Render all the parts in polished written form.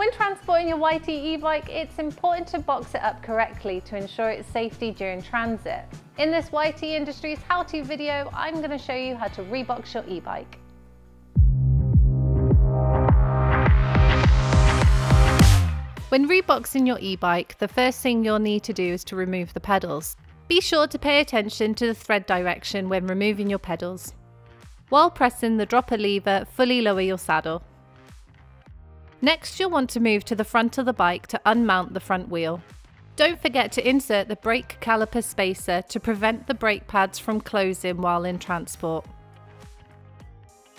When transporting your YT e-bike, it's important to box it up correctly to ensure its safety during transit. In this YT Industries how-to video, I'm going to show you how to rebox your e-bike. When reboxing your e-bike, the first thing you'll need to do is to remove the pedals. Be sure to pay attention to the thread direction when removing your pedals. While pressing the dropper lever, fully lower your saddle. Next, you'll want to move to the front of the bike to unmount the front wheel. Don't forget to insert the brake caliper spacer to prevent the brake pads from closing while in transport.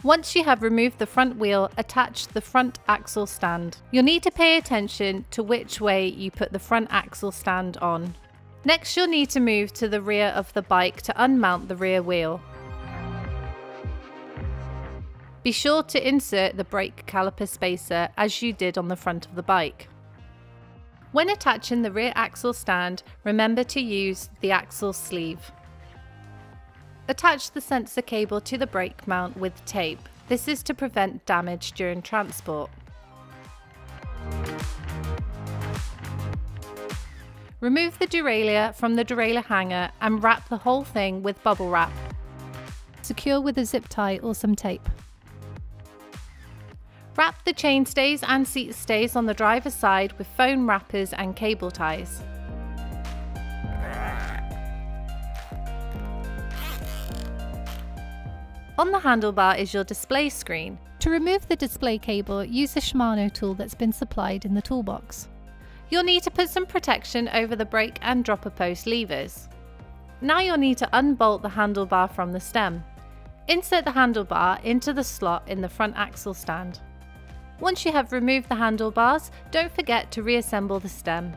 Once you have removed the front wheel, attach the front axle stand. You'll need to pay attention to which way you put the front axle stand on. Next, you'll need to move to the rear of the bike to unmount the rear wheel. Be sure to insert the brake caliper spacer as you did on the front of the bike. When attaching the rear axle stand, remember to use the axle sleeve. Attach the sensor cable to the brake mount with tape. This is to prevent damage during transport. Remove the derailleur from the derailleur hanger and wrap the whole thing with bubble wrap. Secure with a zip tie or some tape. Wrap the chain stays and seat stays on the driver's side with foam wrappers and cable ties. On the handlebar is your display screen. To remove the display cable, use the Shimano tool that's been supplied in the toolbox. You'll need to put some protection over the brake and dropper post levers. Now you'll need to unbolt the handlebar from the stem. Insert the handlebar into the slot in the front axle stand. Once you have removed the handlebars, don't forget to reassemble the stem.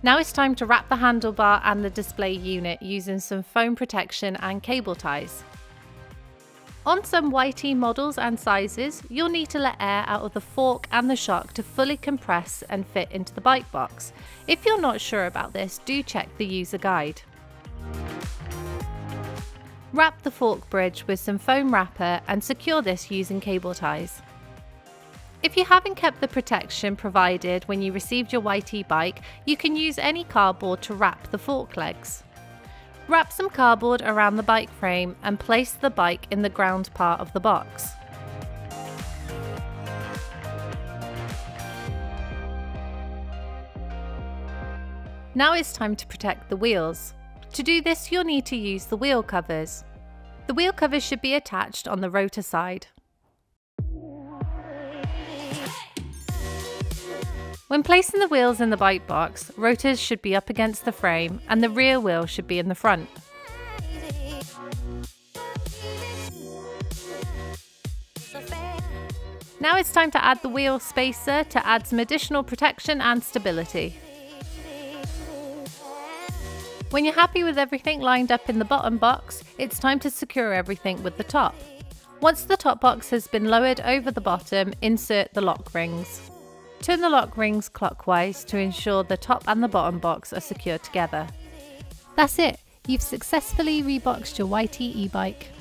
Now it's time to wrap the handlebar and the display unit using some foam protection and cable ties. On some YT models and sizes, you'll need to let air out of the fork and the shock to fully compress and fit into the bike box. If you're not sure about this, do check the user guide. Wrap the fork bridge with some foam wrapper and secure this using cable ties. If you haven't kept the protection provided when you received your YT bike, you can use any cardboard to wrap the fork legs. Wrap some cardboard around the bike frame and place the bike in the ground part of the box. Now it's time to protect the wheels. To do this, you'll need to use the wheel covers. The wheel covers should be attached on the rotor side. When placing the wheels in the bike box, rotors should be up against the frame and the rear wheel should be in the front. Now it's time to add the wheel spacer to add some additional protection and stability. When you're happy with everything lined up in the bottom box, it's time to secure everything with the top. Once the top box has been lowered over the bottom, insert the lock rings. Turn the lock rings clockwise to ensure the top and the bottom box are secured together. That's it! You've successfully reboxed your YT e-bike.